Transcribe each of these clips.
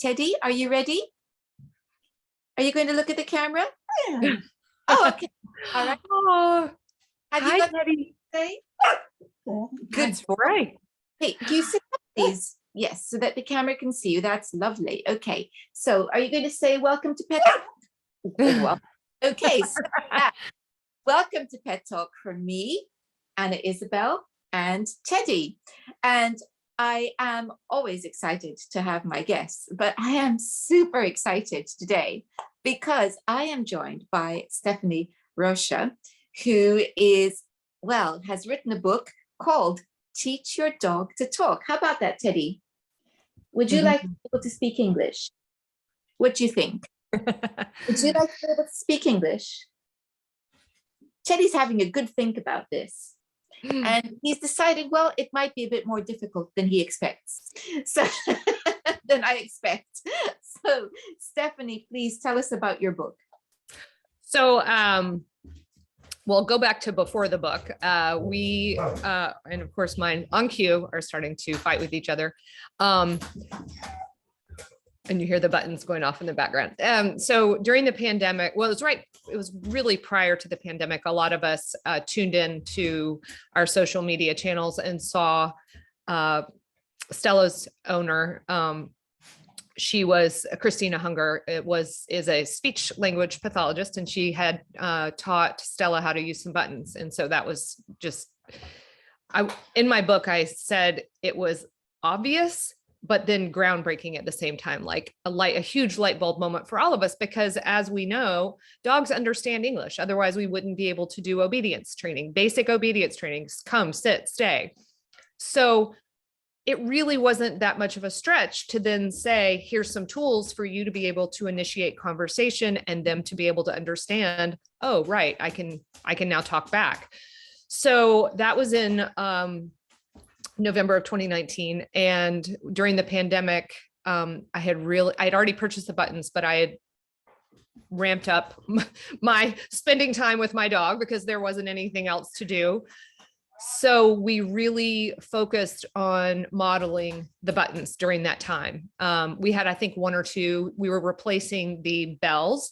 Teddy, are you ready? Are you going to look at the camera? Yeah. Oh, okay. All right. Oh, Have hi, you got Teddy. Say? Good. That's right. Hey, do you sit up, please? Yes, so that the camera can see you. That's lovely. Okay. So are you going to say welcome to Pet Talk? Good, well. Okay. So, welcome to Pet Talk from me, Anna Isabel, and Teddy. And I am always excited to have my guests, but I am super excited today because I am joined by Stephanie Rocha, who is, well, has written a book called Teach Your Dog to Talk. How about that, Teddy? Would you like to be able to speak English? What do you think? Would you like to be able to speak English? Teddy's having a good think about this. And he's decided, well, it might be a bit more difficult than he expects. So than I expect. So Stephanie, please tell us about your book. So, we'll go back to before the book. We, and of course mine on cue, are starting to fight with each other. And you hear the buttons going off in the background. So during the pandemic, well, it's right. It was really prior to the pandemic. A lot of us tuned in to our social media channels and saw Stella's owner. She was Christina Hunger. Is a speech language pathologist, and she had taught Stella how to use some buttons. And so that was just, in my book, I said it was obvious, but then groundbreaking at the same time, like a huge light bulb moment for all of us, because as we know, dogs understand English. Otherwise we wouldn't be able to do obedience training, basic obedience trainings, come, sit, stay. So it really wasn't that much of a stretch to then say, here's some tools for you to be able to initiate conversation and them to be able to understand, oh, right, I can now talk back. So that was in, November of 2019. And during the pandemic, I had already purchased the buttons, but I had ramped up my spending time with my dog because there wasn't anything else to do. So we really focused on modeling the buttons during that time. We had, I think, one or two. We were replacing the bells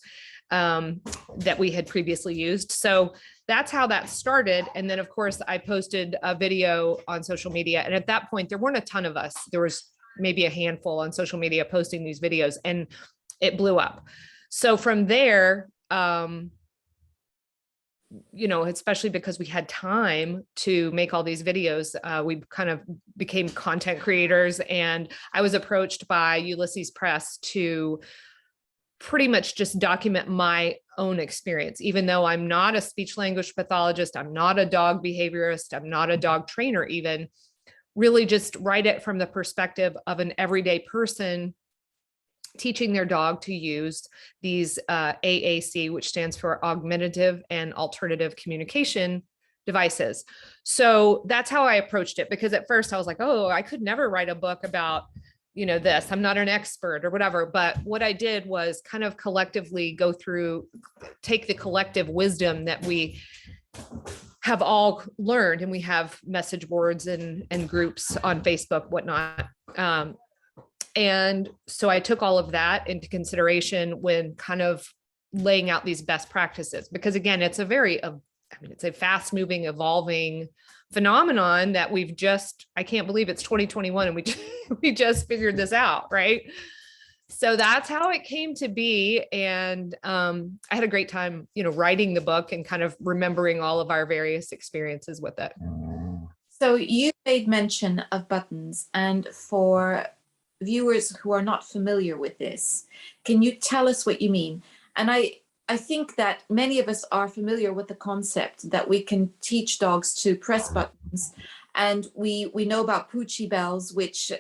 that we had previously used. So that's how that started. And then of course I posted a video on social media. And at that point, there weren't a ton of us. There was maybe a handful on social media posting these videos, and it blew up. So from there, especially because we had time to make all these videos, we kind of became content creators. And I was approached by Ulysses Press to pretty much just document my own experience, even though I'm not a speech language pathologist, I'm not a dog behaviorist, I'm not a dog trainer, even really just write it from the perspective of an everyday person teaching their dog to use these AAC, which stands for Augmentative and Alternative Communication devices. So that's how I approached it, because at first I was like, oh, I could never write a book about this, I'm not an expert or whatever. But what I did was kind of collectively take the collective wisdom that we have all learned, and we have message boards and groups on Facebook, whatnot. And so I took all of that into consideration when kind of laying out these best practices, because again, it's a fast moving, evolving phenomenon that I can't believe it's 2021 and we just figured this out, right? So that's how it came to be. And I had a great time, writing the book and kind of remembering all of our various experiences with it. So you made mention of buttons, and for viewers who are not familiar with this, can you tell us what you mean? And I think that many of us are familiar with the concept that we can teach dogs to press buttons, and we know about Poochie bells, which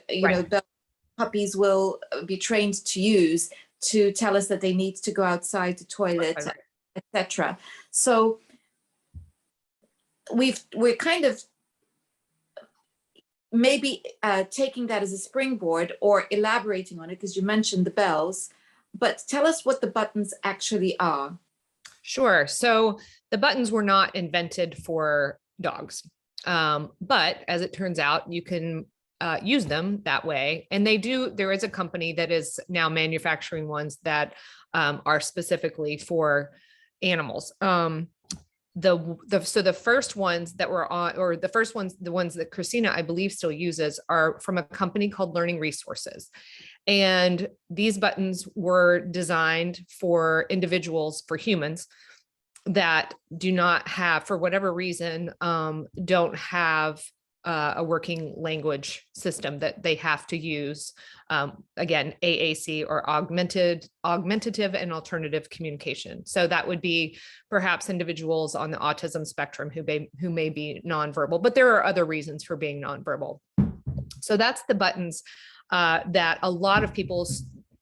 puppies will be trained to use to tell us that they need to go outside the toilet, etc. So we're kind of maybe taking that as a springboard or elaborating on it, because you mentioned the bells. But tell us what the buttons actually are. Sure. So the buttons were not invented for dogs. But as it turns out, you can use them that way. And there is a company that is now manufacturing ones that are specifically for animals. So the first ones that were on, or the first ones, the ones that Christina, I believe, still uses, are from a company called Learning Resources. And these buttons were designed for individuals, for humans that do not have, for whatever reason, don't have a working language system that they have to use. Again, AAC, or augmentative and alternative communication. So that would be perhaps individuals on the autism spectrum who may be nonverbal, but there are other reasons for being nonverbal. So that's the buttons that a lot of people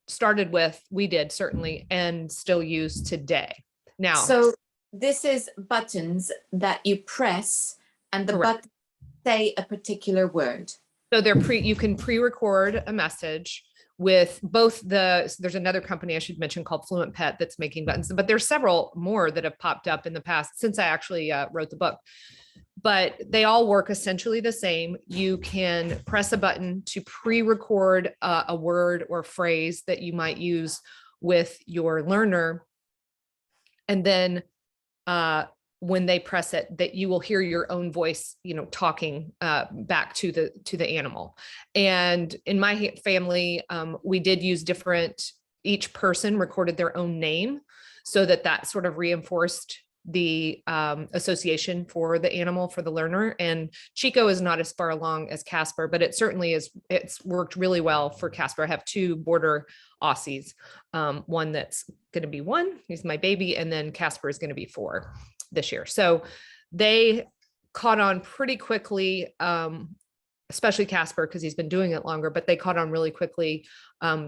started with. We did, certainly, and still use today. Now, so this is buttons that you press, and the button say a particular word. So you can pre-record a message with both there's another company I should mention called Fluent Pet that's making buttons, but there's several more that have popped up in the past since I actually wrote the book. But they all work essentially the same. You can press a button to pre-record a word or phrase that you might use with your learner. And then when they press it, that you will hear your own voice, talking back to the animal. And in my family, we did use each person recorded their own name, so that sort of reinforced the association for the animal, for the learner. And Chico is not as far along as Casper, but it certainly is. It's worked really well for Casper. I have 2 border Aussies, one that's going to be 1, he's my baby, and then Casper is going to be 4 this year. So they caught on pretty quickly, especially Casper, because he's been doing it longer, but they caught on really quickly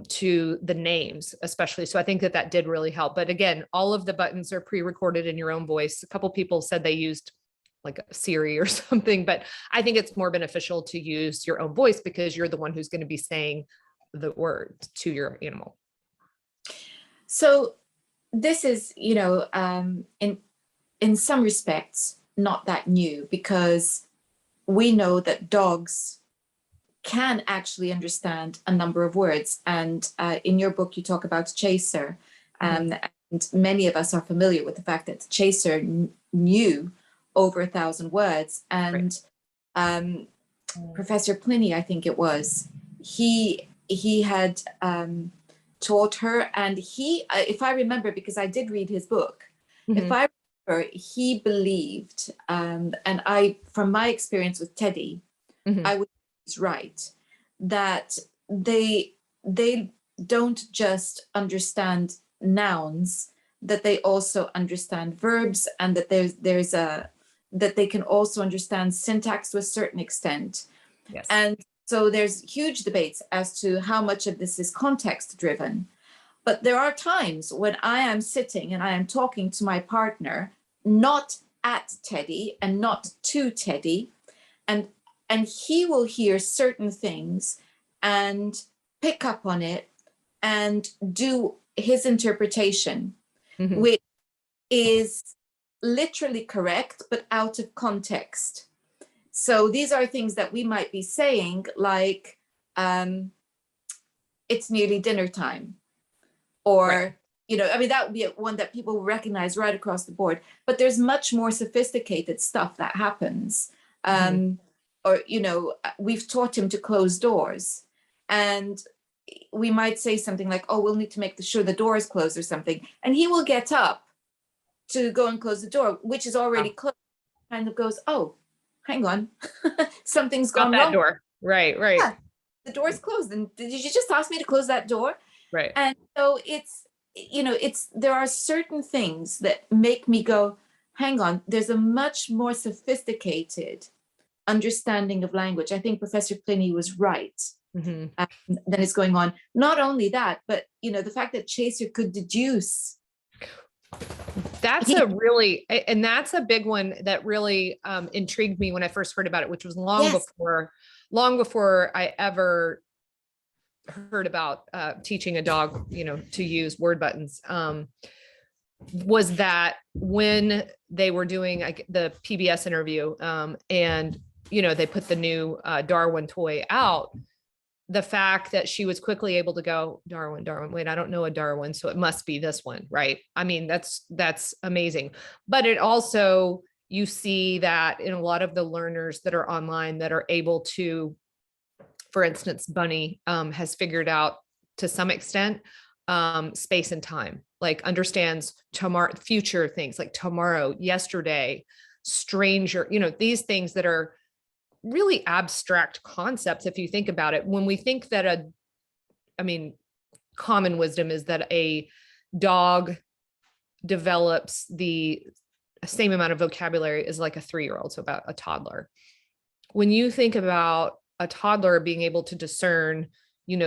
to the names, especially. So I think that did really help. But again, all of the buttons are pre-recorded in your own voice. A couple people said they used like a Siri or something, but I think it's more beneficial to use your own voice, because you're the one who's going to be saying the word to your animal. So this is, in some respects, not that new, because we know that dogs can actually understand a number of words. And in your book, you talk about Chaser. And many of us are familiar with the fact that Chaser knew over 1,000 words. And Professor Pliny, I think it was, he had taught her. And if I remember, because I did read his book, if I remember, he believed, and from my experience with Teddy, I was right, that they don't just understand nouns, that they also understand verbs, and that that they can also understand syntax to a certain extent. Yes. And so there's huge debates as to how much of this is context driven. But there are times when I am sitting and I am talking to my partner, not at Teddy and not to Teddy, and he will hear certain things and pick up on it and do his interpretation, which is literally correct, but out of context. So these are things that we might be saying, like, it's nearly dinner time. Or, that would be one that people recognize right across the board. But there's much more sophisticated stuff that happens. Or, we've taught him to close doors. And we might say something like, oh, we'll need to make sure the door is closed or something. And he will get up to go and close the door, which is already closed. Kind of goes, oh, hang on, something's gone wrong. Door. Right. Yeah, the door's closed. And did you just ask me to close that door? Right. And so there are certain things that make me go, hang on, there's a much more sophisticated understanding of language. I think Professor Pliny was right. That is going on. Not only that, but the fact that Chaser could deduce. That's that's a big one that really intrigued me when I first heard about it, which was long before I ever heard about teaching a dog, to use word buttons, was that when they were doing the PBS interview, and they put the new Darwin toy out, the fact that she was quickly able to go, Darwin, wait, I don't know a Darwin, so it must be this one, right? I mean, that's amazing. But it also, you see that in a lot of the learners that are online that are able to, for instance, Bunny has figured out to some extent space and time, like understands tomorrow, future things like tomorrow, yesterday, stranger, these things that are really abstract concepts. If you think about it, when we think that common wisdom is that a dog develops the same amount of vocabulary as like a 3-year-old, so about a toddler. When you think about a toddler being able to discern,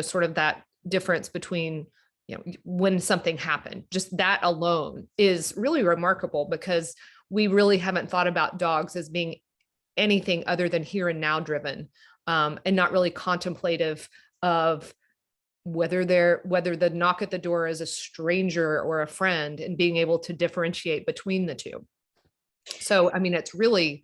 sort of that difference between, when something happened, just that alone is really remarkable, because we really haven't thought about dogs as being anything other than here and now driven, and not really contemplative of whether the knock at the door is a stranger or a friend, and being able to differentiate between the two. So, I mean, it's really,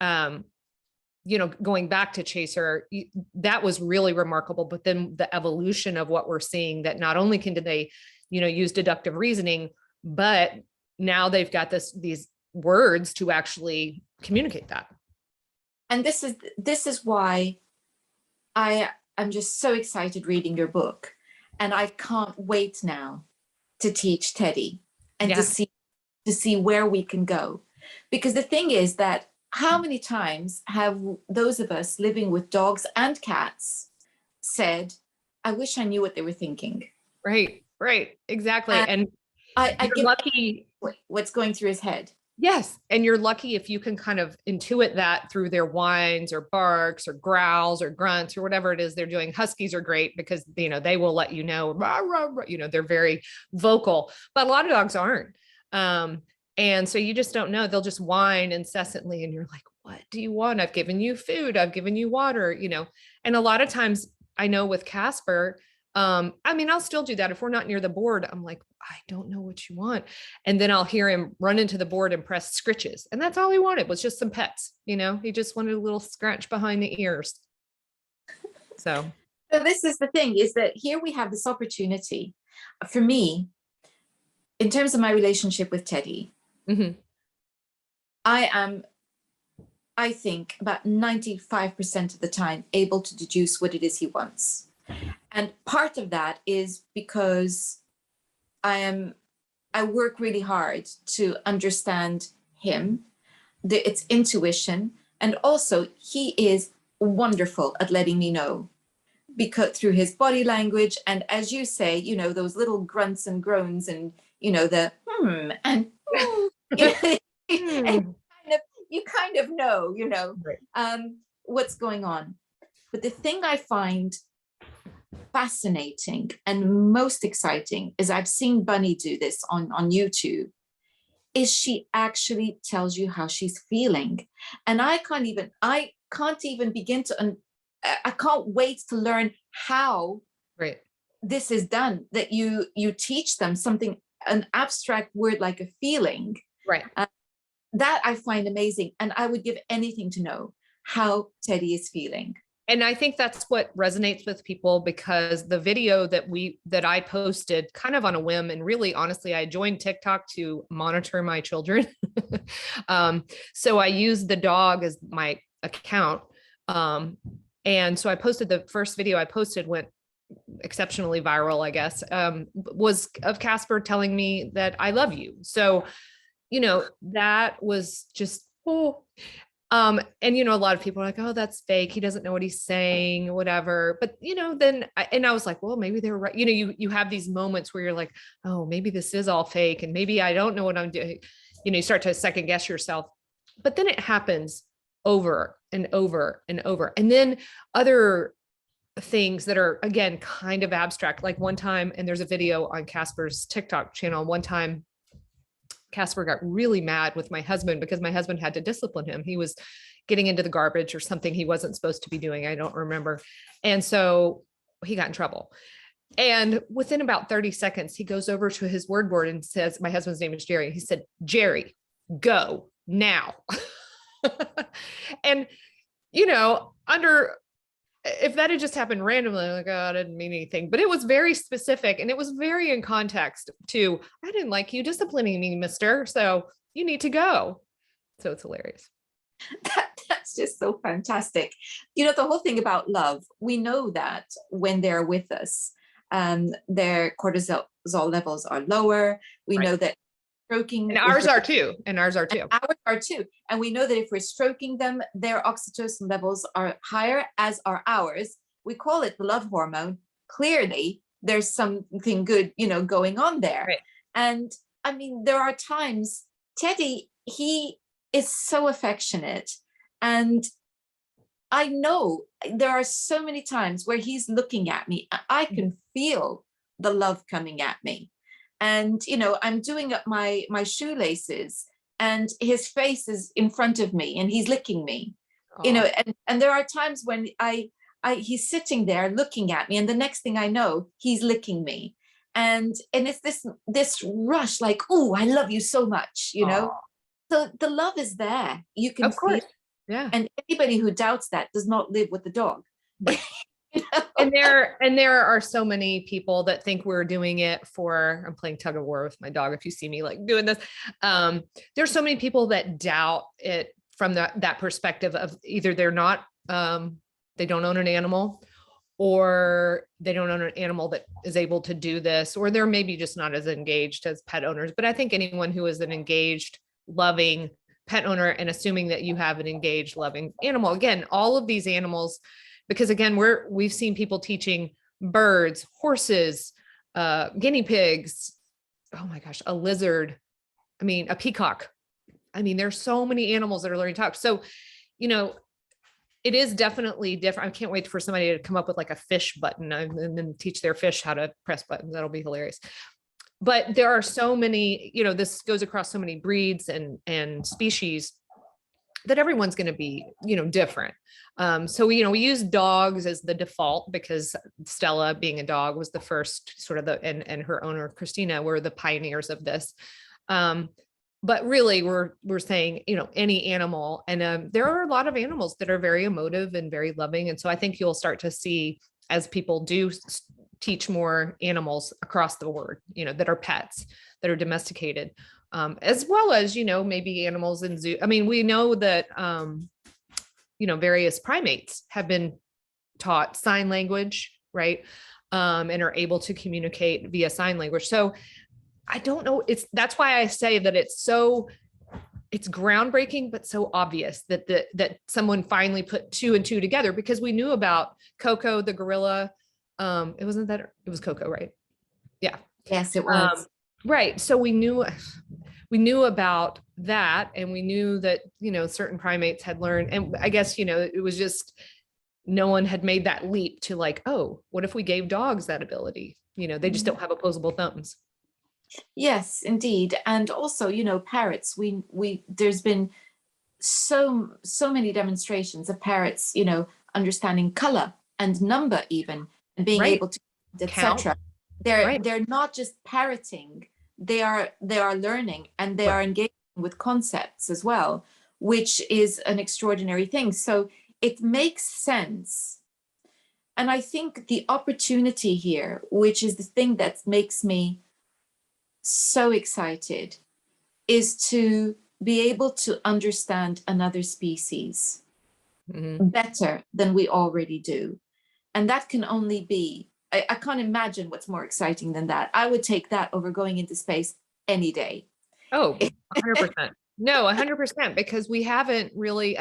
going back to Chaser, that was really remarkable. But then the evolution of what we're seeing, that not only can they, use deductive reasoning, but now they've got these words to actually communicate that. And this is why I'm just so excited reading your book, and I can't wait now to teach Teddy and to see where we can go. Because the thing is that how many times have those of us living with dogs and cats said, I wish I knew what they were thinking. Right, exactly. And I get lucky what's going through his head. Yes. And you're lucky if you can kind of intuit that through their whines or barks or growls or grunts or whatever it is they're doing. Huskies are great because, they will let rah, rah, rah, they're very vocal, but a lot of dogs aren't. And so you just don't know. They'll just whine incessantly and you're like, what do you want? I've given you food. I've given you water, and a lot of times I know with Casper, I'll still do that. If we're not near the board, I'm like, I don't know what you want. And then I'll hear him run into the board and press scritches. And that's all he wanted, was just some pets. He just wanted a little scratch behind the ears. So this is the thing, is that here we have this opportunity for me, in terms of my relationship with Teddy. Mm-hmm. I think about 95% of the time able to deduce what it is he wants. And part of that is because I work really hard to understand him, it's intuition, and also he is wonderful at letting me know, because through his body language, and as you say, those little grunts and groans, and the and and you kind of know, right. What's going on. But the thing I find fascinating and most exciting is, I've seen Bunny do this on YouTube, is she actually tells you how she's feeling. And I can't even begin to, I can't wait to learn how this is done, that you teach them something, an abstract word like a feeling. Right. That I find amazing. And I would give anything to know how Teddy is feeling. And I think that's what resonates with people, because the video that I posted kind of on a whim, and really, honestly, I joined TikTok to monitor my children. So I used the dog as my account. And so I posted, the first video I posted went exceptionally viral, I guess, was of Casper telling me that I love you. So, that was just, and, a lot of people are like, oh, that's fake. He doesn't know what he's saying, whatever. But, then I was like, well, maybe they're right. You have these moments where you're like, oh, maybe this is all fake. And maybe I don't know what I'm doing. You start to second guess yourself, but then it happens over and over and over. And then other things that are, again, kind of abstract. Like one time, and there's a video on Casper's TikTok channel. One time, Casper got really mad with my husband because my husband had to discipline him. He was getting into the garbage or something he wasn't supposed to be doing. I don't remember. And so he got in trouble. And within about 30 seconds, he goes over to his word board and says, my husband's name is Jerry. He said, Jerry, go now. And, if that had just happened randomly, like, oh, I didn't mean anything, but it was very specific and it was very in context to, I didn't like you disciplining me, mister. So you need to go. So it's hilarious. That's just so fantastic. The whole thing about love, we know that when they're with us, their cortisol levels are lower. We know that stroking, and ours are too. Ours are too. And we know that if we're stroking them, their oxytocin levels are higher, as are ours. We call it the love hormone. Clearly, there's something good, going on there. Right. And I mean, there are times, Teddy, he is so affectionate. And I know there are so many times where he's looking at me. I can feel the love coming at me. And, I'm doing up my shoelaces and his face is in front of me and he's licking me, and there are times when he's sitting there looking at me and the next thing I know, he's licking me. And it's this rush, like, oh, I love you so much, So the love is there. You can of course. feel it. Yeah. And anybody who doubts that does not live with the dog. And there are so many people that think we're doing it for, I'm playing tug of war with my dog. If you see me like doing this, there's so many people that doubt it from that perspective of either they're not, they don't own an animal, or they don't own an animal that is able to do this, or they're maybe just not as engaged as pet owners. But I think anyone who is an engaged, loving pet owner, and assuming that you have an engaged, loving animal, again, all of these animals, because again, we've seen people teaching birds, horses, guinea pigs, oh my gosh, a lizard, a peacock. There's so many animals that are learning to talk. So, it is definitely different. I can't wait for somebody to come up with like a fish button and then teach their fish how to press buttons. That'll be hilarious. But there are so many, this goes across so many breeds and species that everyone's going to be, different. So, we use dogs as the default because Stella, being a dog, was the first sort of and her owner, Christina, were the pioneers of this. But really we're saying, any animal, and there are a lot of animals that are very emotive and very loving. And so I think you'll start to see, as people do teach more animals across the board, that are pets, that are domesticated, as well as, maybe animals in zoo. We know that, various primates have been taught sign language, right? And are able to communicate via sign language. So I don't know. That's why I say that it's groundbreaking, but so obvious that someone finally put 2 and 2 together, because we knew about Coco, the gorilla. It was Coco, right? Yeah. Yes, it was. Right. So we knew about that, and we knew that, certain primates had learned, and I guess, it was just, no one had made that leap to like, oh, what if we gave dogs that ability? They just don't have opposable thumbs. Yes, indeed. And also, parrots, there's been so many demonstrations of parrots, understanding color and number even, and being able to, etc. They're not just parroting, they are learning, and they are engaging with concepts as well, which is an extraordinary thing. So it makes sense. And I think the opportunity here, which is the thing that makes me so excited, is to be able to understand another species better than we already do. And that can only be, I can't imagine what's more exciting than that. I would take that over going into space any day. Oh, 100%. No, 100%, because we haven't really,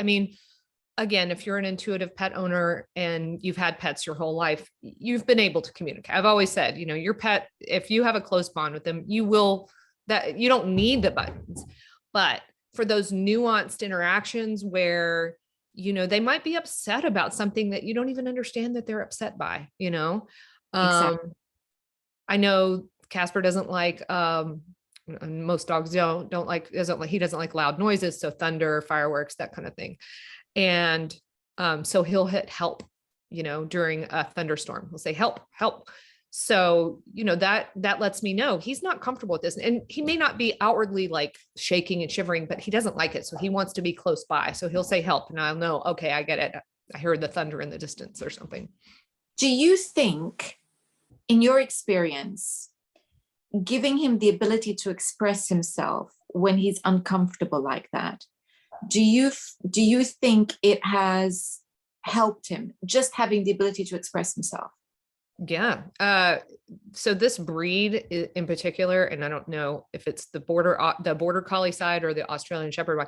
again, if you're an intuitive pet owner and you've had pets your whole life, you've been able to communicate. I've always said, your pet, if you have a close bond with them, you don't need the buttons. But for those nuanced interactions where, they might be upset about something that you don't even understand that they're upset by, Exactly. I know Casper doesn't like, most dogs he doesn't like loud noises. So thunder, fireworks, that kind of thing. And so he'll hit help, during a thunderstorm. He'll say, help, help. So, that lets me know he's not comfortable with this. And he may not be outwardly like shaking and shivering, but he doesn't like it. So he wants to be close by. So he'll say help, and I'll know, okay, I get it. I heard the thunder in the distance or something. Do you think, in your experience, giving him the ability to express himself when he's uncomfortable like that, do you think it has helped him, just having the ability to express himself? Yeah. So this breed in particular, and I don't know if it's the border collie side or the Australian Shepherd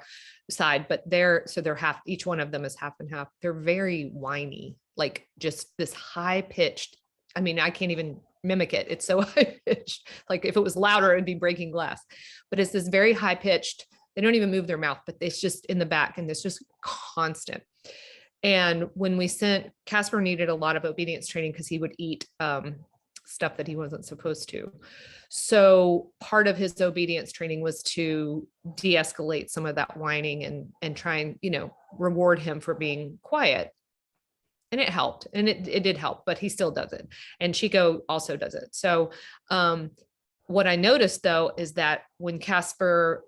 side, but they're half, each one of them is half and half. They're very whiny, like just this high pitched. I mean, I can't even mimic it. It's so high pitched. Like if it was louder, it'd be breaking glass, but it's this very high pitched. They don't even move their mouth, but it's just in the back, and it's just constant. And when we sent, Casper needed a lot of obedience training because he would eat stuff that he wasn't supposed to. So part of his obedience training was to de-escalate some of that whining and try and, reward him for being quiet. And it helped, and it did help, but he still does it. And Chico also does it. So what I noticed though, is that when Casper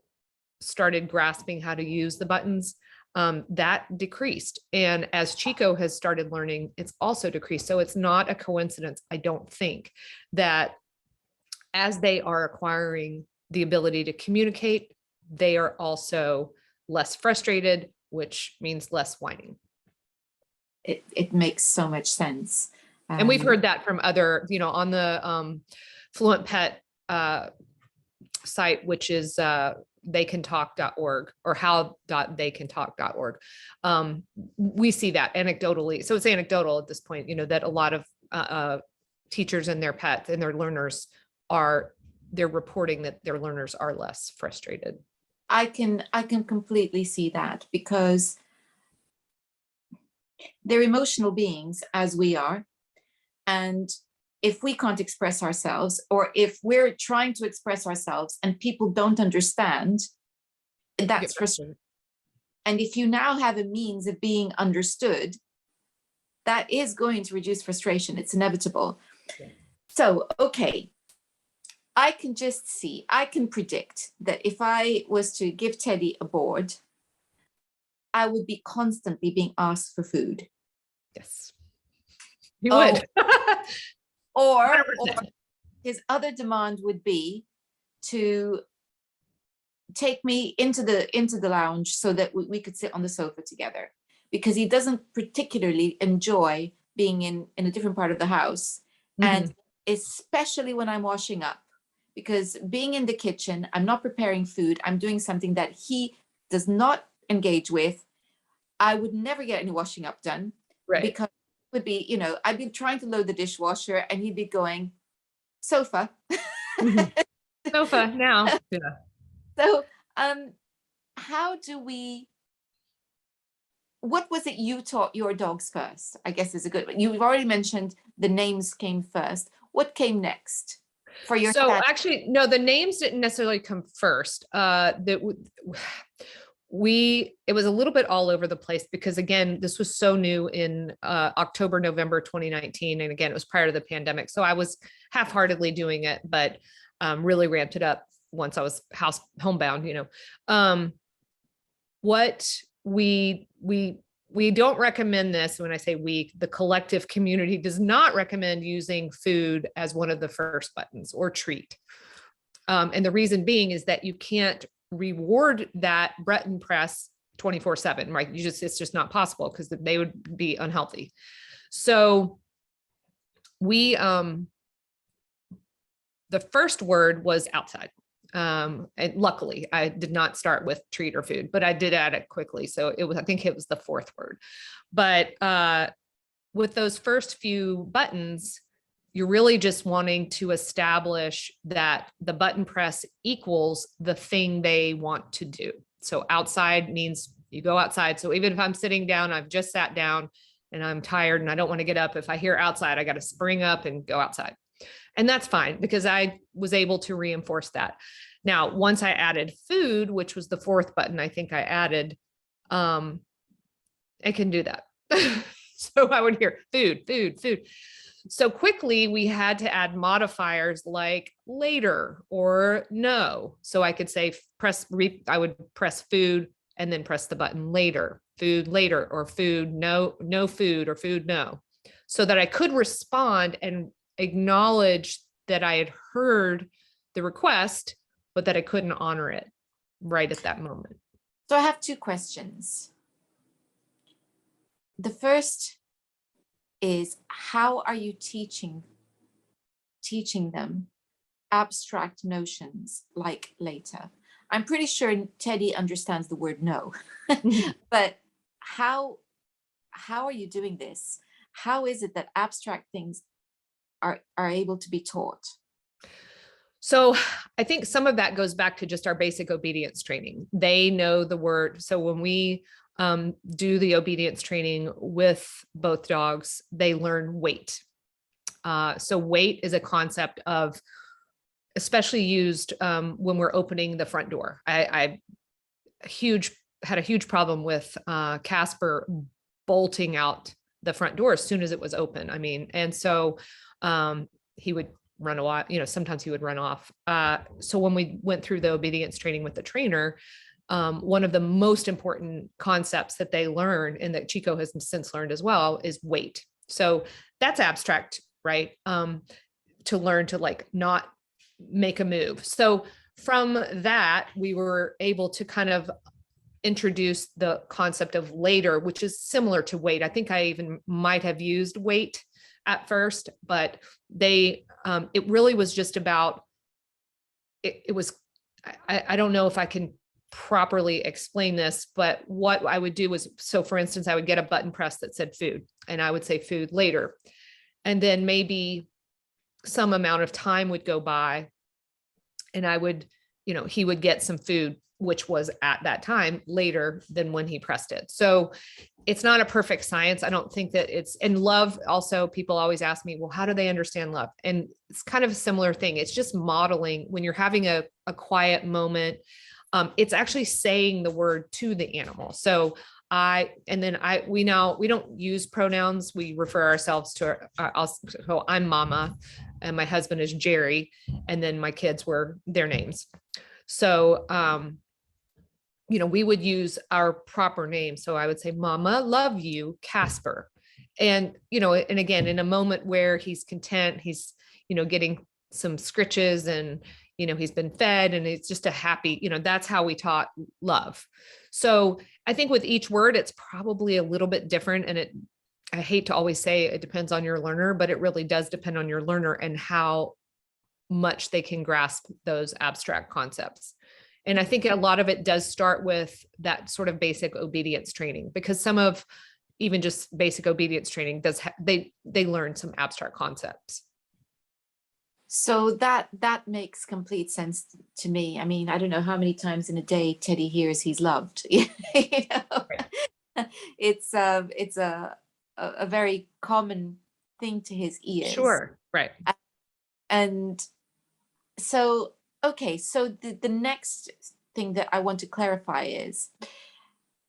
started grasping how to use the buttons, that decreased. And as Chico has started learning, it's also decreased. So it's not a coincidence, I don't think, that as they are acquiring the ability to communicate, they are also less frustrated, which means less whining. It makes so much sense. And we've heard that from other, on the Fluent Pet site, which is theycantalk.org or how.theycantalk.org. We see that anecdotally. So it's anecdotal at this point, that a lot of teachers and their pets and their learners they're reporting that their learners are less frustrated. I can completely see that, because they're emotional beings as we are. And if we can't express ourselves, or if we're trying to express ourselves and people don't understand, that's frustrating. And if you now have a means of being understood, that is going to reduce frustration. It's inevitable. Okay. So, okay. I can predict that if I was to give Teddy a board, I would be constantly being asked for food. Yes. You would. Or his other demand would be to take me into the lounge so that we could sit on the sofa together, because he doesn't particularly enjoy being in a different part of the house. Mm-hmm. And especially when I'm washing up, because being in the kitchen, I'm not preparing food, I'm doing something that he does not engage with. I would never get any washing up done, right? Because it would be, I'd be trying to load the dishwasher and he'd be going, sofa. Sofa now. Yeah. So what was it you taught your dogs first? I guess is a good one. You've already mentioned the names came first. What came next for your actually, no, the names didn't necessarily come first. It was a little bit all over the place, because again, this was so new in October, November 2019. And again, it was prior to the pandemic. So I was half-heartedly doing it, but really ramped it up once I was homebound, what we don't recommend this. When I say we, the collective community does not recommend using food as one of the first buttons or treat. And the reason being is that you can't reward that button press 24/7, right? It's just not possible, because they would be unhealthy. So the first word was outside. And luckily I did not start with treat or food, but I did add it quickly. So I think it was the fourth word. But with those first few buttons, you're really just wanting to establish that the button press equals the thing they want to do. So outside means you go outside. So even if I'm sitting down, I've just sat down and I'm tired and I don't want to get up. If I hear outside, I got to spring up and go outside. And that's fine, because I was able to reinforce that. Now, once I added food, which was the fourth button, I think I added, I can do that. So I would hear food, food, food. So quickly we had to add modifiers like later or no. So I could say I would press food and then press the button later. food later, or food, no, no food, or food, no, so that I could respond and acknowledge that I had heard the request, but that I couldn't honor it right at that moment. So I have two questions. The first is, how are you teaching them abstract notions like later? I'm pretty sure Teddy understands the word no, but how are you doing this? How is it that abstract things are able to be taught? So I think some of that goes back to just our basic obedience training. They know the word. So when we do the obedience training with both dogs, they learn wait. So wait is a concept of, especially used when we're opening the front door. I had a huge problem with Casper bolting out the front door as soon as it was open. I mean, and so he would run a lot, sometimes he would run off. So when we went through the obedience training with the trainer, one of the most important concepts that they learn, and that Chico has since learned as well, is wait. So that's abstract, right? To learn to like not make a move. So from that, we were able to kind of introduce the concept of later, which is similar to wait. I think I even might have used wait at first, but it really was just about, it was, I don't know if I can properly explain this, but what I would do was, so for instance, I would get a button press that said food, and I would say food later. And then maybe some amount of time would go by, and I would, he would get some food, which was at that time later than when he pressed it. So it's not a perfect science. I don't think that it's, and love also, people always ask me, well, how do they understand love? And it's kind of a similar thing. It's just modeling when you're having a quiet moment. It's actually saying the word to the animal. So we don't use pronouns. We refer ourselves to so I'm Mama, and my husband is Jerry, and then my kids were their names. So, we would use our proper name. So I would say, Mama, love you, Casper. And, and again, in a moment where he's content, he's, getting some scritches, and, he's been fed, and it's just a happy, that's how we taught love. So I think with each word, it's probably a little bit different. And I hate to always say it depends on your learner, but it really does depend on your learner and how much they can grasp those abstract concepts. And I think a lot of it does start with that sort of basic obedience training, because some of even just basic obedience training they learn some abstract concepts. So that makes complete sense to me. I mean, I don't know how many times in a day Teddy hears he's loved. Right. It's a very common thing to his ears. Sure. Right. And so, okay, so the next thing that I want to clarify is,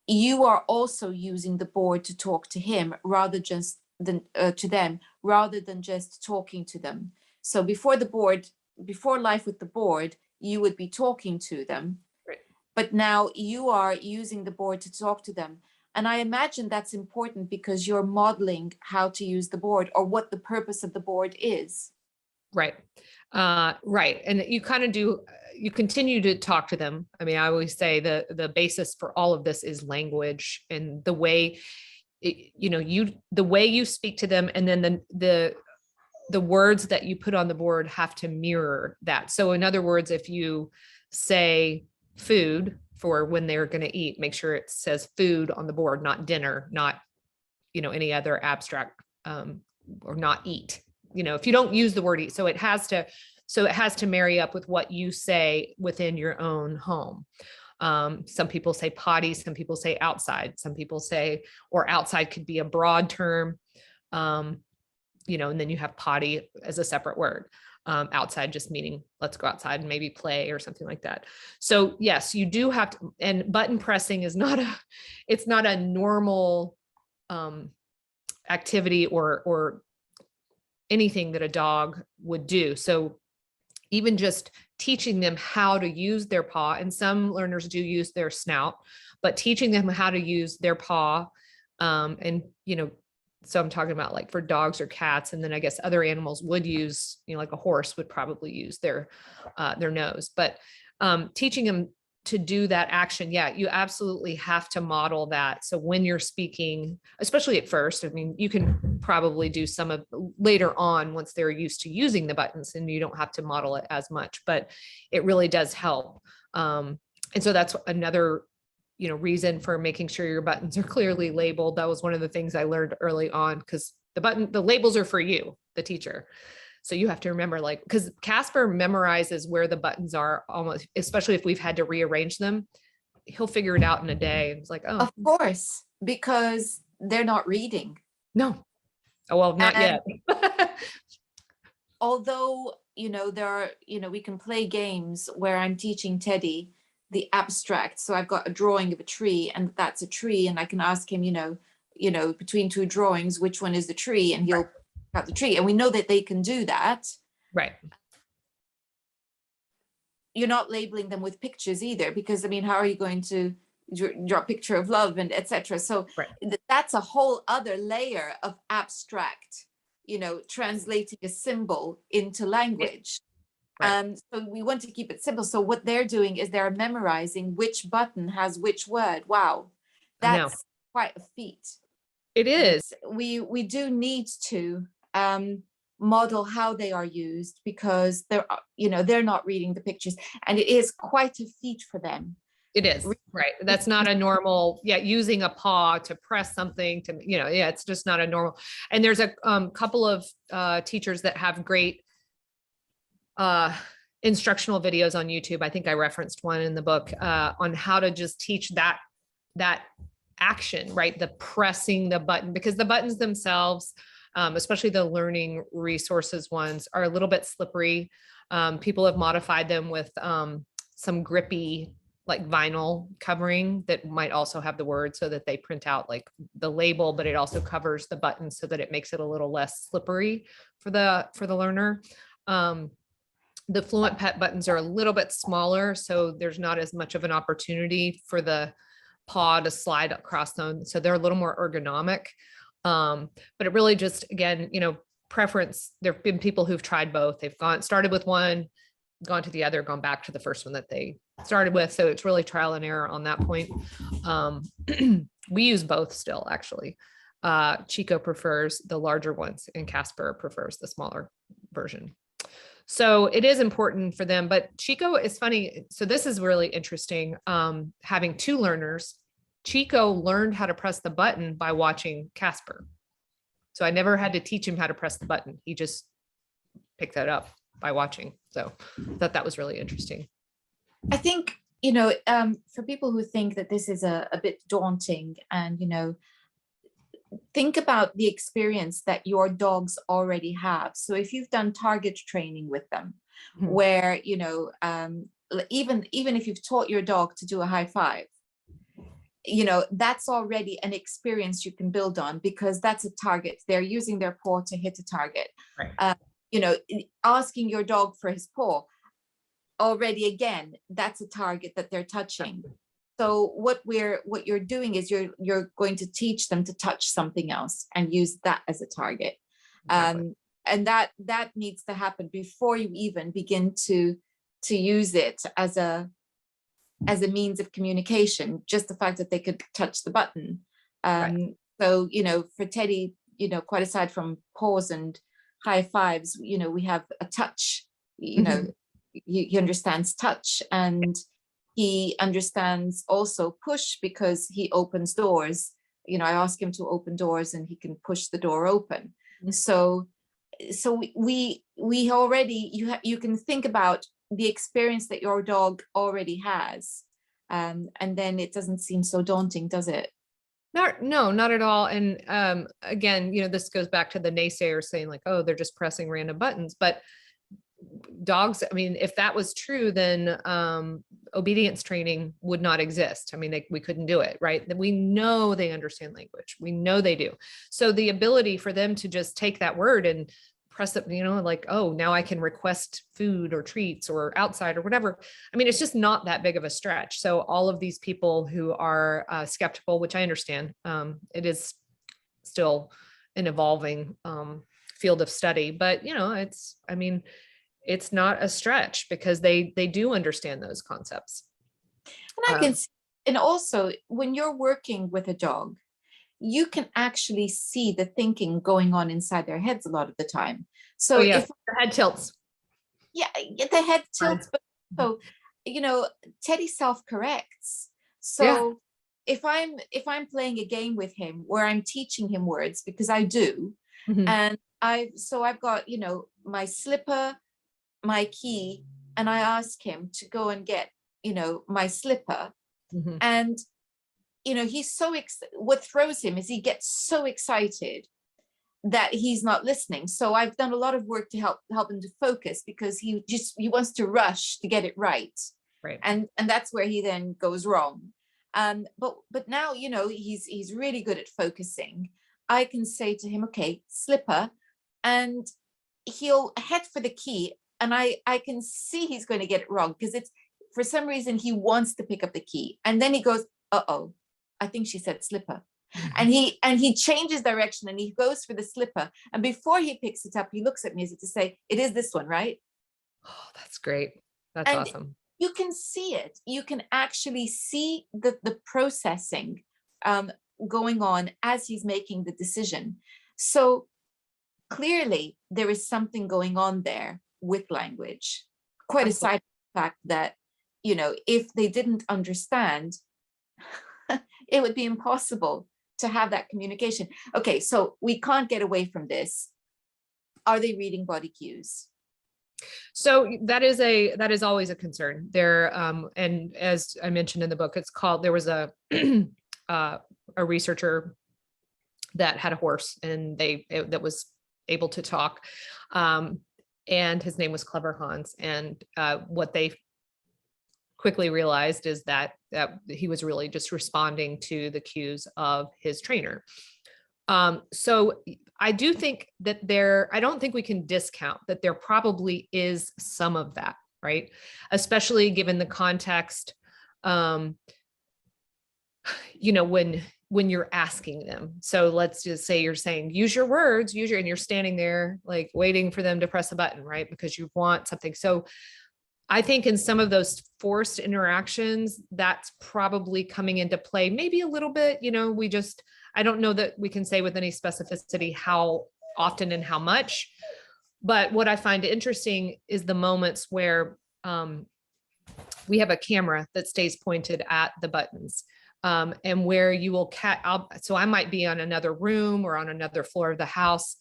you are also using the board to talk to him rather just than to them, rather than just talking to them. So before life with the board, you would be talking to them, right, but now you are using the board to talk to them. And I imagine that's important because you're modeling how to use the board, or what the purpose of the board is. Right. Right. And you kind of you continue to talk to them. I mean, I always say the basis for all of this is language, and the way, the way you speak to them, and then the words that you put on the board have to mirror that. So in other words, if you say food for when they're going to eat, make sure it says food on the board, not dinner, not, any other abstract, or not eat. If you don't use the word eat, so it has to marry up with what you say within your own home. Some people say potty, some people say outside, some people say, or outside could be a broad term. And then you have potty as a separate word. Outside just meaning let's go outside and maybe play or something like that. So yes, you do have to, and button pressing is it's not a normal activity or anything that a dog would do. So even just teaching them how to use their paw. And some learners do use their snout, but teaching them how to use their paw. And, so I'm talking about like for dogs or cats. And then I guess other animals would use, like a horse would probably use their nose, but teaching them to do that action. Yeah, you absolutely have to model that. So when you're speaking, especially at first, I mean, you can probably do some of later on once they're used to using the buttons and you don't have to model it as much, but it really does help. And so that's another, reason for making sure your buttons are clearly labeled. That was one of the things I learned early on, because the labels are for you, the teacher. So you have to remember, like, because Casper memorizes where the buttons are almost, especially if we've had to rearrange them, he'll figure it out in a day. It's like, oh, Of course, because they're not reading. no. Oh, well, not And yet. although, there are, we can play games where I'm teaching Teddy the abstract. So I've got a drawing of a tree, and that's a tree. And I can ask him, between two drawings, which one is the tree? And he'll pick out the tree. And we know that they can do that. Right. You're not labeling them with pictures either, because I mean, how are you going to draw a picture of love and etc.? So Right. That's a whole other layer of abstract, translating a symbol into language. Right. So we want to keep it simple. So what they're doing is they're memorizing which button has which word. Wow, that's quite a feat. It is. We do need to model how they are used, because they're not reading the pictures, and it is quite a feat for them. It is, right. That's not a normal, using a paw to press something to, it's just not a normal. And there's a couple of teachers that have great instructional videos on YouTube. I think I referenced one in the book on how to just teach that action, right? The pressing the button, because the buttons themselves, especially the learning resources ones, are a little bit slippery. People have modified them with some grippy, like vinyl covering that might also have the word, so that they print out like the label, but it also covers the button so that it makes it a little less slippery for the learner. The Fluent Pet buttons are a little bit smaller, so there's not as much of an opportunity for the paw to slide across them. So they're a little more ergonomic. But it really just, again, preference. There've been people who've tried both. They've started with one, gone to the other, gone back to the first one that they started with. So it's really trial and error on that point. We use both still, actually. Chico prefers the larger ones and Casper prefers the smaller version. So it is important for them, but Chico is funny. So this is really interesting. Having two learners, Chico learned how to press the button by watching Casper. So I never had to teach him how to press the button. He just picked that up by watching. So I thought that was really interesting. I think, for people who think that this is a bit daunting, and, think about the experience that your dogs already have. So if you've done target training with them, where, even if you've taught your dog to do a high five, that's already an experience you can build on, because that's a target. They're using their paw to hit a target. Right. Asking your dog for his paw, already, again, that's a target that they're touching. So what you're doing is you're going to teach them to touch something else and use that as a target. Exactly. And that needs to happen before you even begin to use it as a means of communication. Just the fact that they could touch the button. Right. So, for Teddy, quite aside from paws and high fives, we have a touch, he understands touch, and he understands also push, because he opens doors. I ask him to open doors and he can push the door open. So we already, you can think about the experience that your dog already has. And then it doesn't seem so daunting, does it? No, not at all. And again, this goes back to the naysayers saying like, oh, they're just pressing random buttons. But dogs, I mean, if that was true, then obedience training would not exist. I mean, we couldn't do it, right? We know they understand language. We know they do. So the ability for them to just take that word and press it, like, oh, now I can request food or treats or outside or whatever. I mean, it's just not that big of a stretch. So all of these people who are skeptical, which I understand, it is still an evolving field of study, but it's not a stretch because they do understand those concepts. And I can see, and also when you're working with a dog, you can actually see the thinking going on inside their heads a lot of the time. So if the head tilts. Yeah, the head tilts, but so Teddy self-corrects. So if I'm playing a game with him where I'm teaching him words, because I do, and I've got, my slipper, my key, and I ask him to go and get, my slipper. And he's what throws him is he gets so excited that he's not listening. So I've done a lot of work to help him to focus, because he wants to rush to get it right. Right. And that's where he then goes wrong. But now, he's really good at focusing. I can say to him, okay, slipper, and he'll head for the key. And I can see he's going to get it wrong, because it's, for some reason, he wants to pick up the key. And then he goes, uh-oh, I think she said slipper. And he changes direction and he goes for the slipper. And before he picks it up, he looks at me as if to say, it is this one, right? Oh, that's great. That's awesome. You can see it. You can actually see the processing going on as he's making the decision. So clearly there is something going on there with language. Quite aside from the fact that, if they didn't understand, it would be impossible to have that communication. Okay, so we can't get away from this. Are they reading body cues? So that is always a concern there. And as I mentioned in the book, there was a researcher that had a horse, and that was able to talk. And his name was Clever Hans. And what they quickly realized is that he was really just responding to the cues of his trainer. So I do think that I don't think we can discount that there probably is some of that, right? Especially given the context, when you're asking them. So let's just say you're saying, use your words, and you're standing there like waiting for them to press a button, right? Because you want something. So I think in some of those forced interactions, that's probably coming into play, maybe a little bit, I don't know that we can say with any specificity how often and how much, but what I find interesting is the moments where we have a camera that stays pointed at the buttons, and where you will so I might be on another room or on another floor of the house,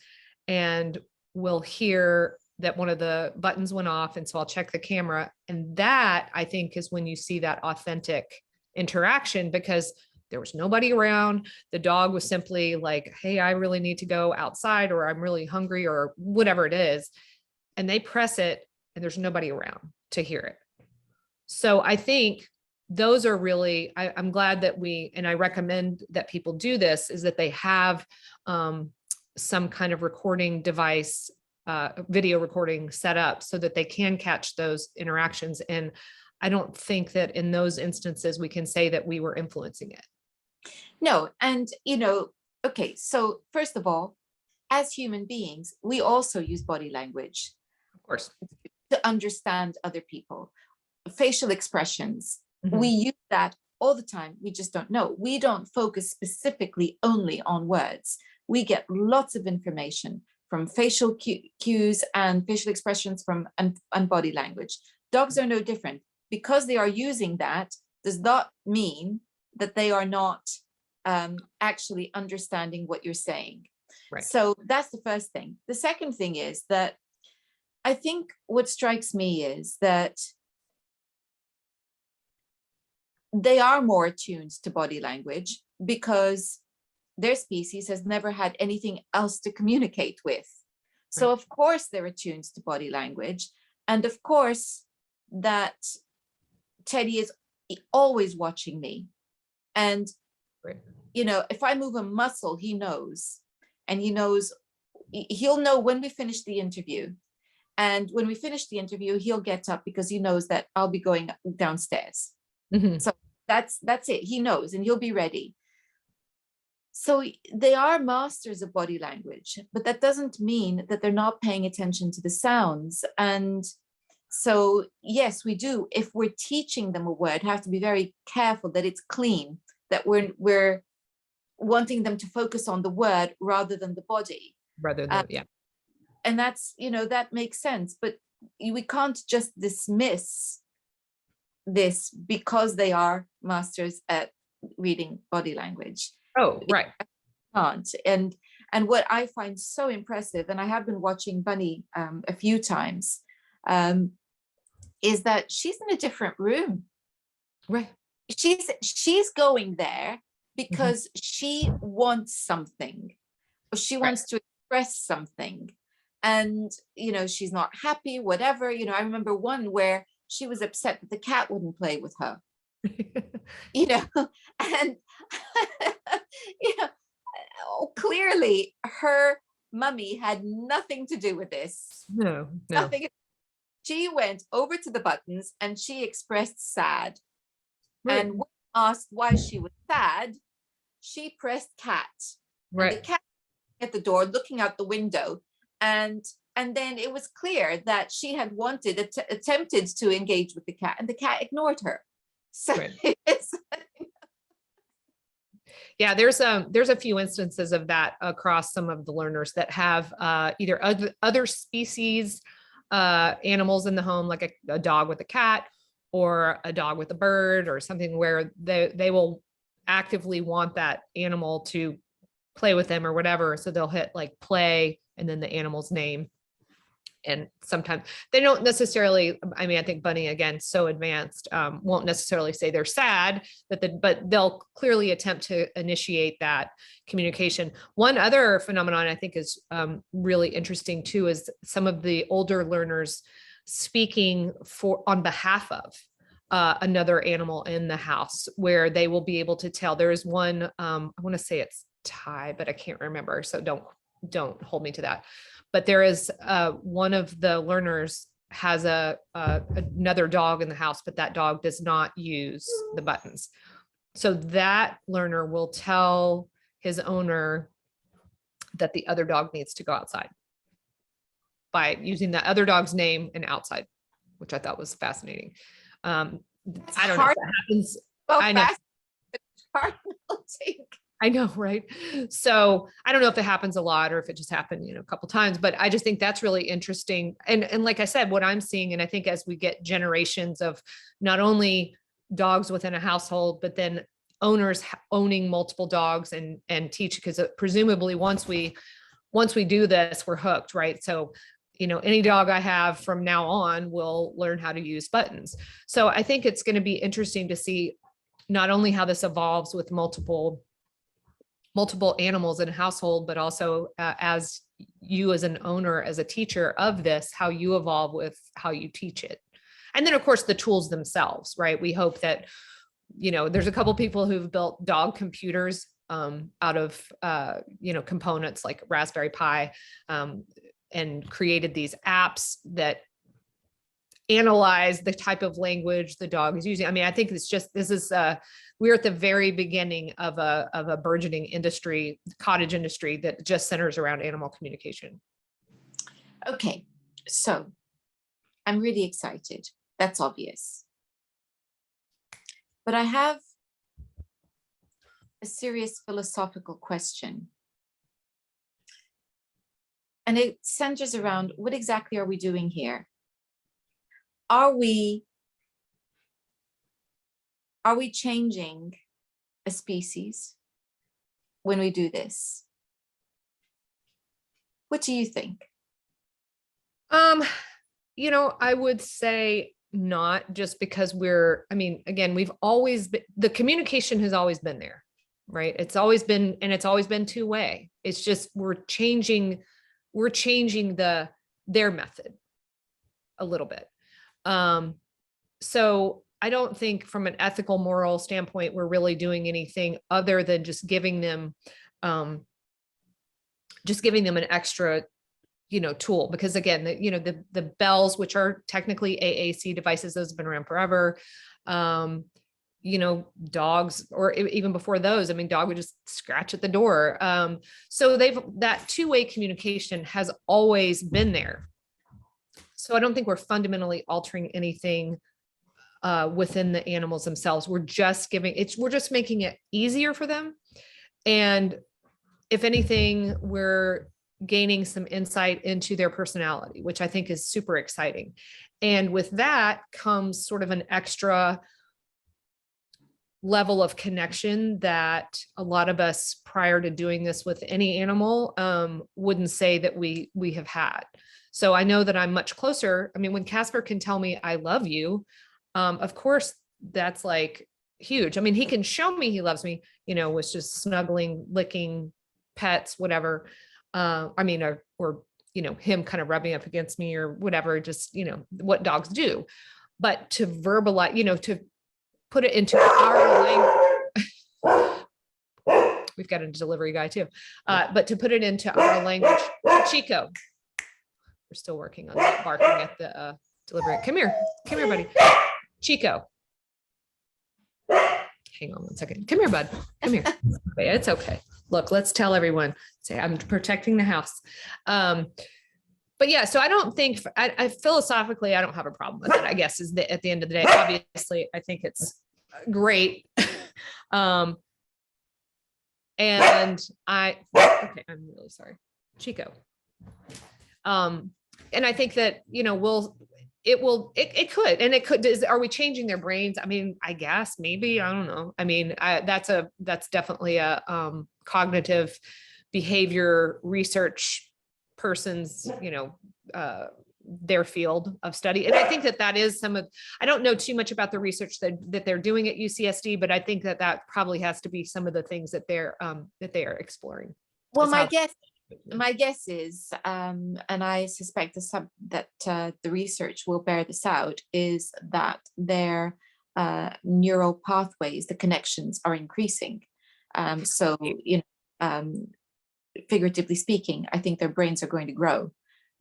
and we'll hear that one of the buttons went off. And so I'll check the camera. And that, I think, is when you see that authentic interaction, because there was nobody around. The dog was simply like, hey, I really need to go outside, or I'm really hungry, or whatever it is. And they press it and there's nobody around to hear it. So I think those are really, I'm glad that and I recommend that people do this, is that they have some kind of recording device, video recording set up, so that they can catch those interactions. And I don't think that in those instances we can say that we were influencing it. No. And, okay, so first of all, as human beings, we also use body language, of course, to understand other people. Facial expressions, we use that all the time. We just don't know. We don't focus specifically only on words. We get lots of information from facial cues and facial expressions and body language. Dogs are no different. Because they are using that does not mean that they are not actually understanding what you're saying. Right. So that's the first thing. The second thing is that I think what strikes me is that they are more attuned to body language because their species has never had anything else to communicate with. So Right. of course they're attuned to body language. And of course that Teddy is always watching me. And, Right. if I move a muscle, he knows. And he knows he'll know when we finish the interview. And when we finish the interview, he'll get up because he knows that I'll be going downstairs. Mhm. So that's it. He knows, and he'll be ready. So they are masters of body language, but that doesn't mean that they're not paying attention to the sounds. And so, yes, we do. If we're teaching them a word, have to be very careful that it's clean, that we're wanting them to focus on the word rather than the body. Rather than, yeah. And that's, that makes sense. But we can't just dismiss this because they are masters at reading body language. Oh, right. Can't. And what I find so impressive, and I have been watching Bunny a few times, is that she's in a different room. Right. She's going there because she wants something, or she wants to express something. And, she's not happy, whatever. I remember one where she was upset that the cat wouldn't play with her, and, clearly her mummy had nothing to do with this. No. Nothing. She went over to the buttons and she expressed sad. Right. And when asked why she was sad, she pressed cat. Right. And the cat at the door looking out the window. And then it was clear that she had attempted to engage with the cat, and the cat ignored her. So it's yeah, there's a few instances of that across some of the learners that have either other species animals in the home, like a dog with a cat, or a dog with a bird, or something where they will actively want that animal to play with them or whatever. So they'll hit like play and then the animal's name. And sometimes they don't necessarily, I mean, I think Bunny, again, so advanced, won't necessarily say they're sad, but they'll clearly attempt to initiate that communication. One other phenomenon I think is really interesting too, is some of the older learners speaking on behalf of another animal in the house, where they will be able to tell. There is one, I want to say it's Thai, but I can't remember. So don't hold me to that. But there is one of the learners has another dog in the house, but that dog does not use the buttons. So that learner will tell his owner that the other dog needs to go outside by using the other dog's name and outside, which I thought was fascinating. I don't know if that happens. I know. I know, right? So I don't know if it happens a lot or if it just happened, a couple of times, but I just think that's really interesting. And like I said, what I'm seeing, and I think as we get generations of not only dogs within a household, but then owners owning multiple dogs and teach, because presumably once we do this, we're hooked, right? So, any dog I have from now on will learn how to use buttons. So I think it's going to be interesting to see not only how this evolves with multiple animals in a household, but also as you as an owner, as a teacher of this, how you evolve with how you teach it. And then of course the tools themselves, right? We hope that, there's a couple people who've built dog computers out of, components like Raspberry Pi, and created these apps that analyze the type of language the dog is using. I mean, I think we're at the very beginning of a burgeoning industry, cottage industry, that just centers around animal communication. Okay, so I'm really excited. That's obvious. But I have a serious philosophical question. And it centers around, what exactly are we doing here? Are we changing a species when we do this? What do you think? I would say not, just because again, the communication has always been there, right? It's always been two-way. It's just, we're changing their method a little bit. So I don't think from an ethical, moral standpoint, we're really doing anything other than just giving them just giving them an extra, tool, because again, the bells, which are technically AAC devices, those have been around forever. Dogs, or even before those, I mean, dog would just scratch at the door. So that two-way communication has always been there. So I don't think we're fundamentally altering anything within the animals themselves. We're just making it easier for them. And if anything, we're gaining some insight into their personality, which I think is super exciting. And with that comes sort of an extra level of connection that a lot of us prior to doing this with any animal wouldn't say that we have had. So I know that I'm much closer. I mean, when Casper can tell me I love you, of course, that's like huge. I mean, he can show me he loves me, with just snuggling, licking, pets, whatever. Or him kind of rubbing up against me or whatever, just, what dogs do. But to verbalize, to put it into our language. We've got a delivery guy too. But to put it into our language, Chico, we're still working on that, barking at the delivery. Come here, buddy. Chico. Hang on one second. Come here, bud. Come here. Okay, it's okay. Look, let's tell everyone, say I'm protecting the house. But yeah, so I don't think, I philosophically, I don't have a problem with it, I guess, at the end of the day. Obviously, I think it's great. And I'm really sorry, Chico. And I think that, it could, are we changing their brains? I mean, I guess, maybe, I don't know. I mean, that's definitely a cognitive behavior research person's, their field of study. And I think that is I don't know too much about the research that they're doing at UCSD, but I think that probably has to be some of the things that they are exploring. Well, my guess is, and I suspect that the research will bear this out, is that their neural pathways, the connections, are increasing. So, figuratively speaking, I think their brains are going to grow,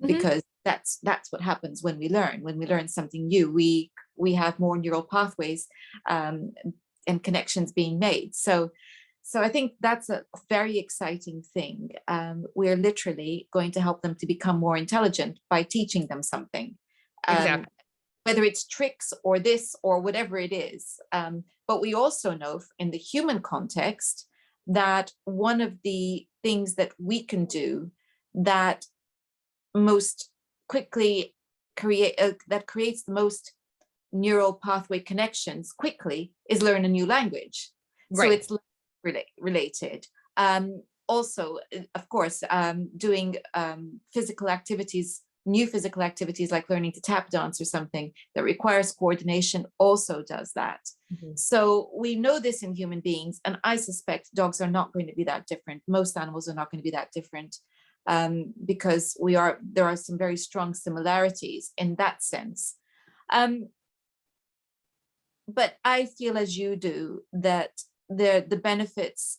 because that's what happens when we learn. When we learn something new, we have more neural pathways and connections being made. So I think that's a very exciting thing. We're literally going to help them to become more intelligent by teaching them something. Exactly. Whether it's tricks or this or whatever it is. But we also know in the human context that one of the things that we can do that most quickly creates the most neural pathway connections quickly is learn a new language. Right. So it's related. Also, of course, doing physical activities, new physical activities like learning to tap dance or something that requires coordination also does that. So we know this in human beings, and I suspect dogs are not going to be that different. Most animals are not going to be that different, because there are some very strong similarities in that sense. But I feel, as you do, that the benefits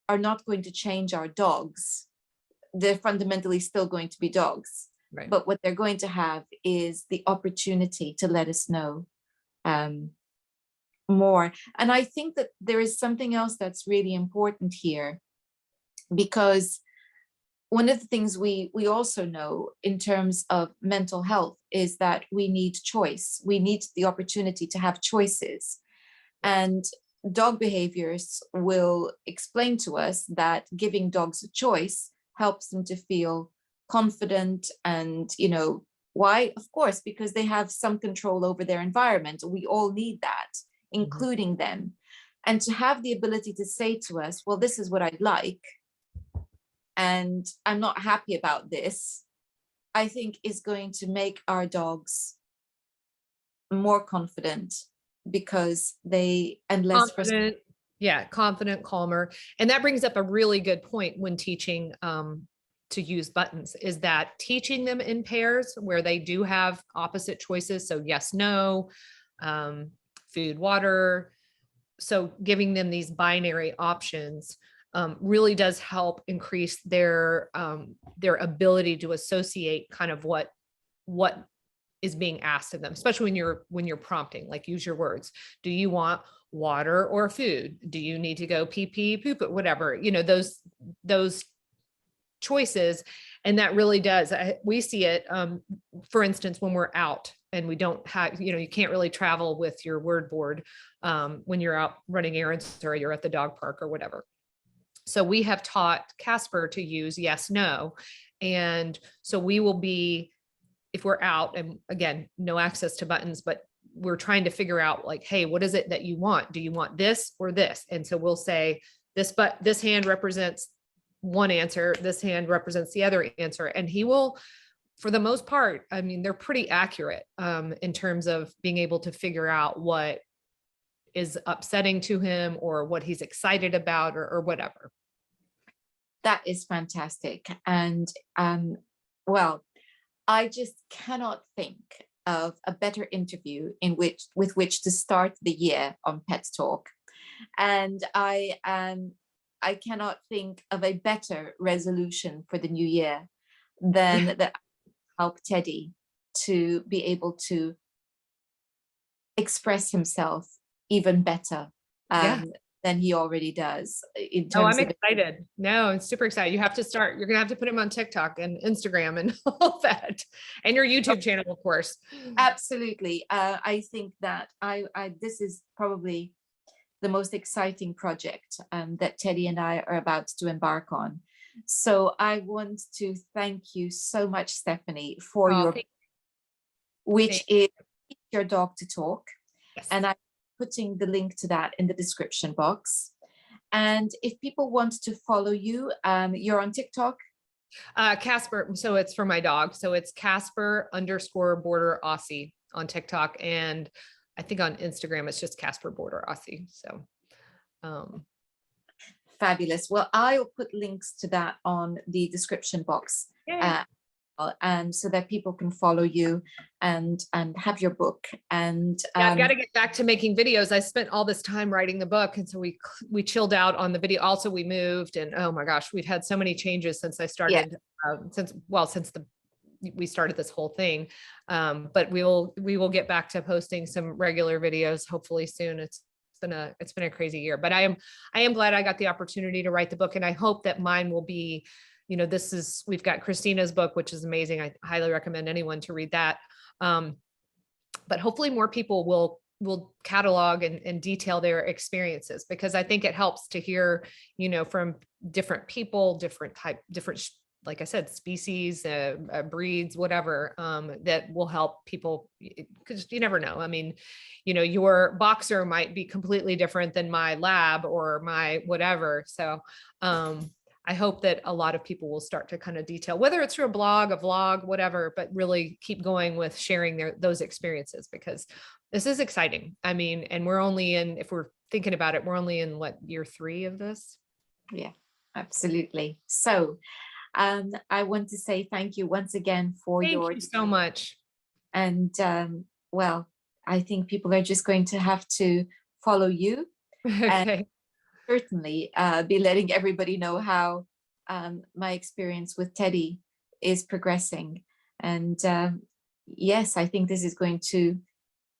are not going to change our dogs. They're fundamentally still going to be dogs. Right. But what they're going to have is the opportunity to let us know more. And I think that there is something else that's really important here, because one of the things we also know in terms of mental health is that we need choice. We need the opportunity to have choices. And dog behaviors will explain to us that giving dogs a choice helps them to feel confident. And why? Of course, because they have some control over their environment. We all need that, including them. And to have the ability to say to us, well, this is what I'd like, and I'm not happy about this, I think is going to make our dogs more confident, because less confident. Yeah, confident, calmer. And that brings up a really good point when teaching to use buttons, is that teaching them in pairs where they do have opposite choices. So yes, no, food, water. So giving them these binary options really does help increase their ability to associate kind of what is being asked of them, especially when you're prompting, like use your words. Do you want water or food? Do you need to go pee pee poop it, whatever, you know, those choices. And that really does, we see it, for instance, when we're out and we don't have, you know, you can't really travel with your word board when you're out running errands or you're at the dog park or whatever. So we have taught Casper to use yes, no. And so we will be, if we're out, and again, no access to buttons, but we're trying to figure out like, hey, what is it that you want? Do you want this or this? And so we'll say this, but this hand represents one answer, this hand represents the other answer. And he will, for the most part, I mean, they're pretty accurate in terms of being able to figure out what is upsetting to him or what he's excited about or whatever. That is fantastic. And well, I just cannot think of a better interview with which to start the year on Pet Talk. And I cannot think of a better resolution for the new year than that help Teddy to be able to express himself even better than he already does. I'm excited. No, I'm super excited. You have to start. You're going to have to put him on TikTok and Instagram and all that, and your YouTube channel, of course. Absolutely. I think that this is probably the most exciting project that Teddy and I are about to embark on. So I want to thank you so much, Stephanie, for your, which is Teach Your Dog to Talk. Yes. And I'm putting the link to that in the description box. And if people want to follow you, you're on TikTok? Casper, so it's for my dog. So it's Casper_Border Aussie on TikTok. And I think on Instagram, it's just Casper Border Aussie. So fabulous. Well, I'll put links to that on the description box. And so that people can follow you and have your book. And I've got to get back to making videos. I spent all this time writing the book, and so we chilled out on the video. Also, we moved, and oh my gosh, we've had so many changes since I started. Since we started this whole thing. But we will get back to posting some regular videos hopefully soon. It's been a crazy year, but I am glad I got the opportunity to write the book, and I hope that mine will be, you know, we've got Christina's book, which is amazing. I highly recommend anyone to read that. But hopefully more people will catalog and detail their experiences, because I think it helps to hear, you know, from different people, different, like I said, species, breeds, whatever, that will help people, because you never know. I mean, you know, your boxer might be completely different than my lab or my whatever. So I hope that a lot of people will start to kind of detail, whether it's through a blog, a vlog, whatever, but really keep going with sharing those experiences, because this is exciting. I mean, and if we're thinking about it, we're only in year 3 of this? Yeah, absolutely. So I want to say thank you once again for Thank you so much. And well, I think people are just going to have to follow you. Okay. And certainly be letting everybody know how my experience with Teddy is progressing. And yes, I think this is going to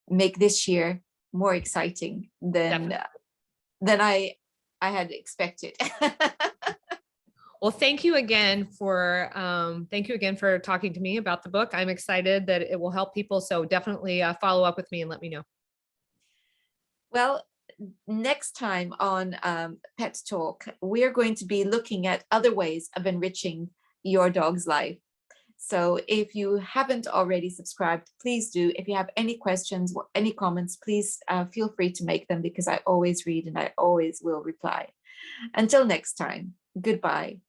make this year more exciting than I had expected. Well, thank you again for talking to me about the book. I'm excited that it will help people. So definitely follow up with me and let me know. Well, next time on Pet Talk, we're going to be looking at other ways of enriching your dog's life. So if you haven't already subscribed, please do. If you have any questions or any comments, please feel free to make them, because I always read and I always will reply. Until next time, goodbye.